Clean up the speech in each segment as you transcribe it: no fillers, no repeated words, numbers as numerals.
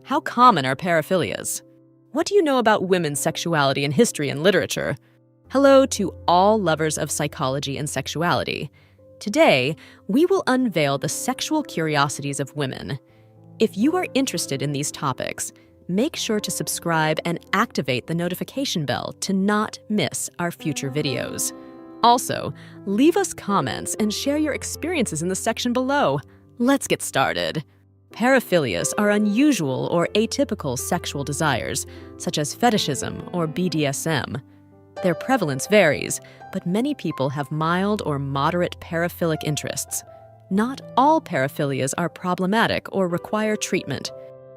How common are paraphilias? What do you know about women's sexuality in history and literature? Hello to all lovers of psychology and sexuality. Today, we will unveil the sexual curiosities of women. If you are interested in these topics, make sure to subscribe and activate the notification bell to not miss our future videos. Also, leave us comments and share your experiences in the section below. Let's get started. Paraphilias are unusual or atypical sexual desires, such as fetishism or BDSM. Their prevalence varies, but many people have mild or moderate paraphilic interests. Not all paraphilias are problematic or require treatment.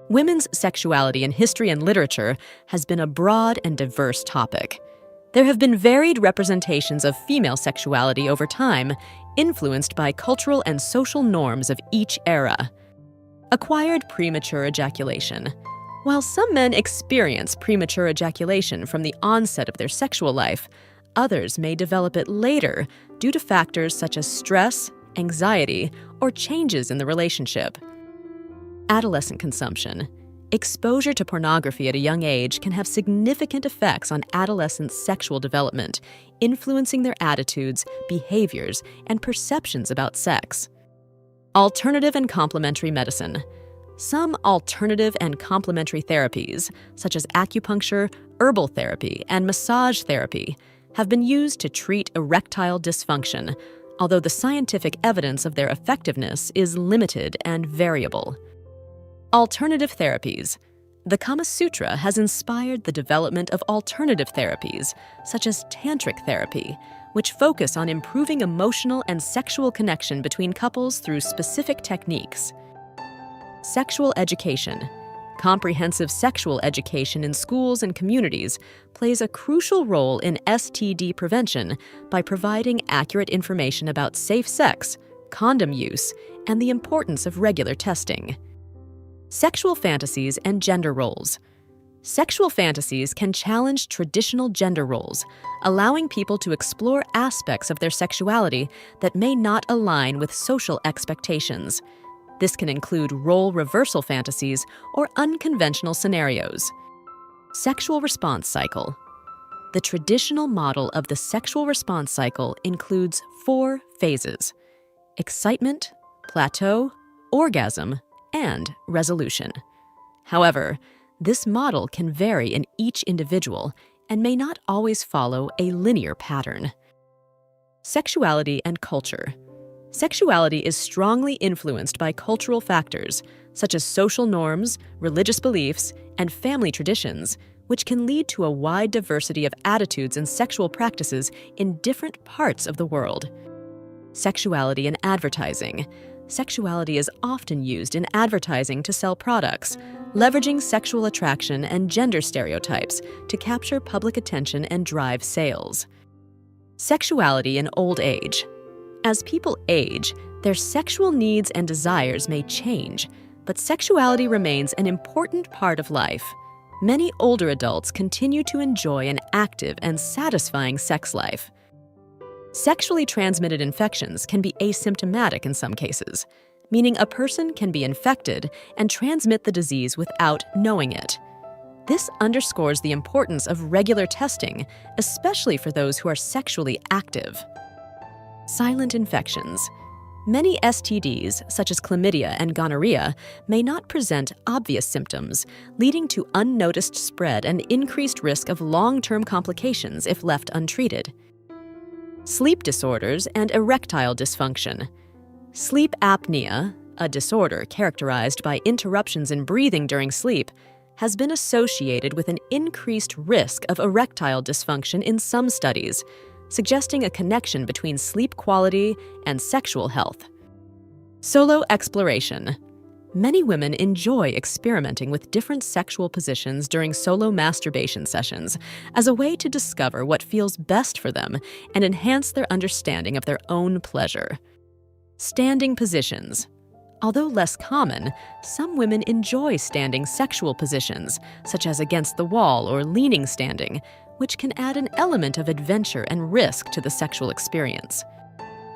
Women's sexuality in history and literature has been a broad and diverse topic. There have been varied representations of female sexuality over time, influenced by cultural and social norms of each era. Acquired premature ejaculation. While some men experience premature ejaculation from the onset of their sexual life, others may develop it later due to factors such as stress, anxiety, or changes in the relationship. Adolescent consumption. Exposure to pornography at a young age can have significant effects on adolescents' sexual development, influencing their attitudes, behaviors, and perceptions about sex. Alternative and complementary medicine. Some alternative and complementary therapies, such as acupuncture, herbal therapy, and massage therapy, have been used to treat erectile dysfunction, although the scientific evidence of their effectiveness is limited and variable. Alternative therapies. The Kama Sutra has inspired the development of alternative therapies, such as tantric therapy, which focus on improving emotional and sexual connection between couples through specific techniques. Sexual education. Comprehensive sexual education in schools and communities plays a crucial role in STD prevention by providing accurate information about safe sex, condom use, and the importance of regular testing. Sexual fantasies and gender roles. Sexual fantasies can challenge traditional gender roles, allowing people to explore aspects of their sexuality that may not align with social expectations. This can include role reversal fantasies or unconventional scenarios. Sexual response cycle. The traditional model of the sexual response cycle includes 4 phases: excitement, plateau, orgasm, and resolution. However, this model can vary in each individual and may not always follow a linear pattern. Sexuality and culture. Sexuality is strongly influenced by cultural factors, such as social norms, religious beliefs, and family traditions, which can lead to a wide diversity of attitudes and sexual practices in different parts of the world. Sexuality and advertising. Sexuality is often used in advertising to sell products, leveraging sexual attraction and gender stereotypes to capture public attention and drive sales. Sexuality in old age. As people age, their sexual needs and desires may change, but sexuality remains an important part of life. Many older adults continue to enjoy an active and satisfying sex life. Sexually transmitted infections can be asymptomatic in some cases, meaning a person can be infected and transmit the disease without knowing it. This underscores the importance of regular testing, especially for those who are sexually active. Silent infections. Many STDs, such as chlamydia and gonorrhea, may not present obvious symptoms, leading to unnoticed spread and increased risk of long-term complications if left untreated. Sleep disorders and erectile dysfunction. Sleep apnea, a disorder characterized by interruptions in breathing during sleep, has been associated with an increased risk of erectile dysfunction in some studies, suggesting a connection between sleep quality and sexual health. Solo exploration. Many women enjoy experimenting with different sexual positions during solo masturbation sessions as a way to discover what feels best for them and enhance their understanding of their own pleasure. Standing positions. Although less common, some women enjoy standing sexual positions, such as against the wall or leaning standing, which can add an element of adventure and risk to the sexual experience.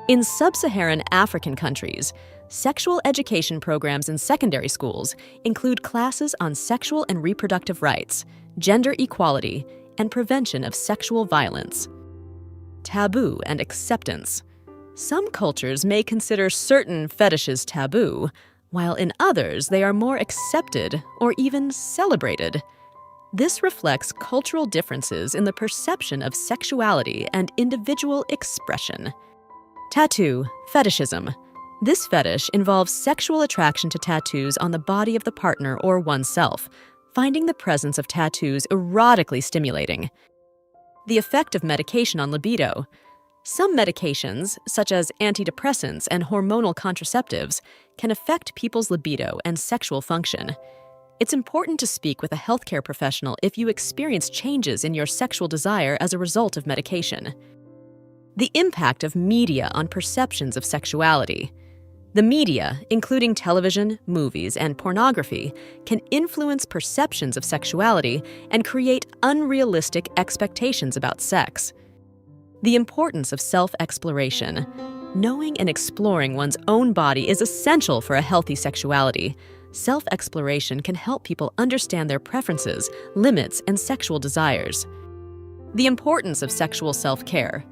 In sub-Saharan African countries, Sexual education programs in secondary schools include classes on sexual and reproductive rights, gender equality, and prevention of sexual violence. Taboo and acceptance. Some cultures may consider certain fetishes taboo, while in others they are more accepted or even celebrated. This reflects cultural differences in the perception of sexuality and individual expression. Tattoo, fetishism. This fetish involves sexual attraction to tattoos on the body of the partner or oneself, finding the presence of tattoos erotically stimulating. The effect of medication on libido. Some medications, such as antidepressants and hormonal contraceptives, can affect people's libido and sexual function. It's important to speak with a healthcare professional if you experience changes in your sexual desire as a result of medication. The impact of media on perceptions of sexuality. The media, including television, movies, and pornography, can influence perceptions of sexuality and create unrealistic expectations about sex. The importance of self-exploration. Knowing and exploring one's own body is essential for a healthy sexuality. Self-exploration can help people understand their preferences, limits, and sexual desires. The importance of sexual self-care.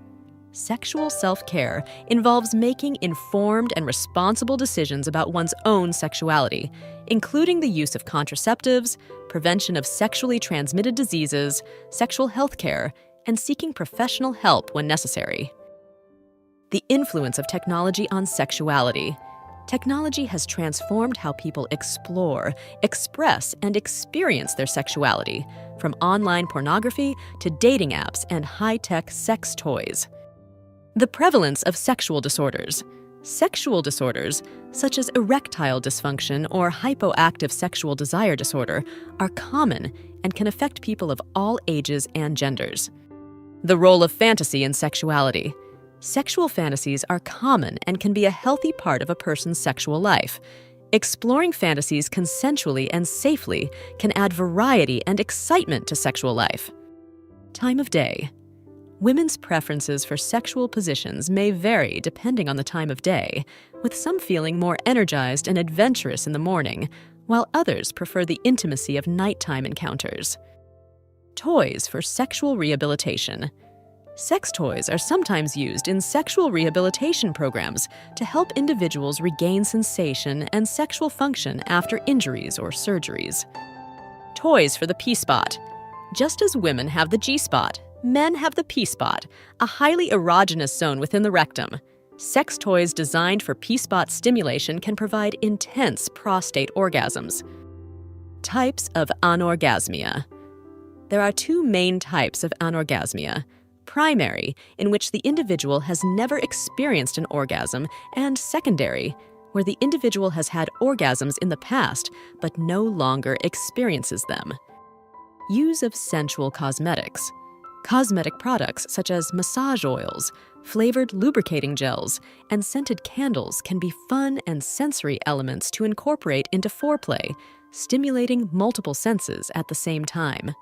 Sexual self-care involves making informed and responsible decisions about one's own sexuality, including the use of contraceptives, prevention of sexually transmitted diseases, sexual health care, and seeking professional help when necessary. The influence of technology on sexuality. Technology has transformed how people explore, express, and experience their sexuality, from online pornography to dating apps and high-tech sex toys. The prevalence of sexual disorders. Sexual disorders, such as erectile dysfunction or hypoactive sexual desire disorder, are common and can affect people of all ages and genders. The role of fantasy in sexuality. Sexual fantasies are common and can be a healthy part of a person's sexual life. Exploring fantasies consensually and safely can add variety and excitement to sexual life. Time of day. Women's preferences for sexual positions may vary depending on the time of day, with some feeling more energized and adventurous in the morning, while others prefer the intimacy of nighttime encounters. Toys for sexual rehabilitation. Sex toys are sometimes used in sexual rehabilitation programs to help individuals regain sensation and sexual function after injuries or surgeries. Toys for the P-spot. Just as women have the G-spot, men have the P-spot, a highly erogenous zone within the rectum. Sex toys designed for P-spot stimulation can provide intense prostate orgasms. Types of anorgasmia. There are two main types of anorgasmia: primary, in which the individual has never experienced an orgasm, and secondary, where the individual has had orgasms in the past but no longer experiences them. Use of sensual cosmetics. Cosmetic products such as massage oils, flavored lubricating gels, and scented candles can be fun and sensory elements to incorporate into foreplay, stimulating multiple senses at the same time.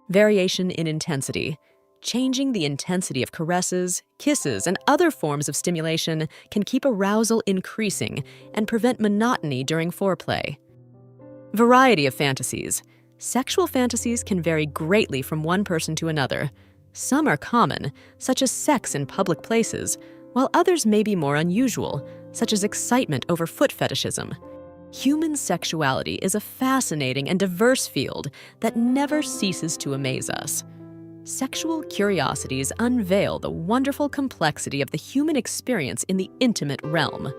Variation in intensity. Changing the intensity of caresses, kisses, and other forms of stimulation can keep arousal increasing and prevent monotony during foreplay. Variety of fantasies. Sexual fantasies can vary greatly from one person to another. Some are common, such as sex in public places, while others may be more unusual, such as excitement over foot fetishism. Human sexuality is a fascinating and diverse field that never ceases to amaze us. Sexual curiosities unveil the wonderful complexity of the human experience in the intimate realm.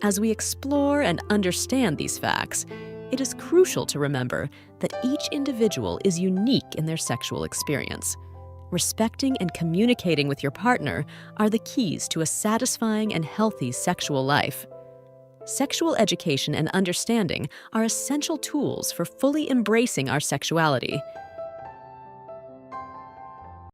As we explore and understand these facts, it is crucial to remember that each individual is unique in their sexual experience. Respecting and communicating with your partner are the keys to a satisfying and healthy sexual life. Sexual education and understanding are essential tools for fully embracing our sexuality.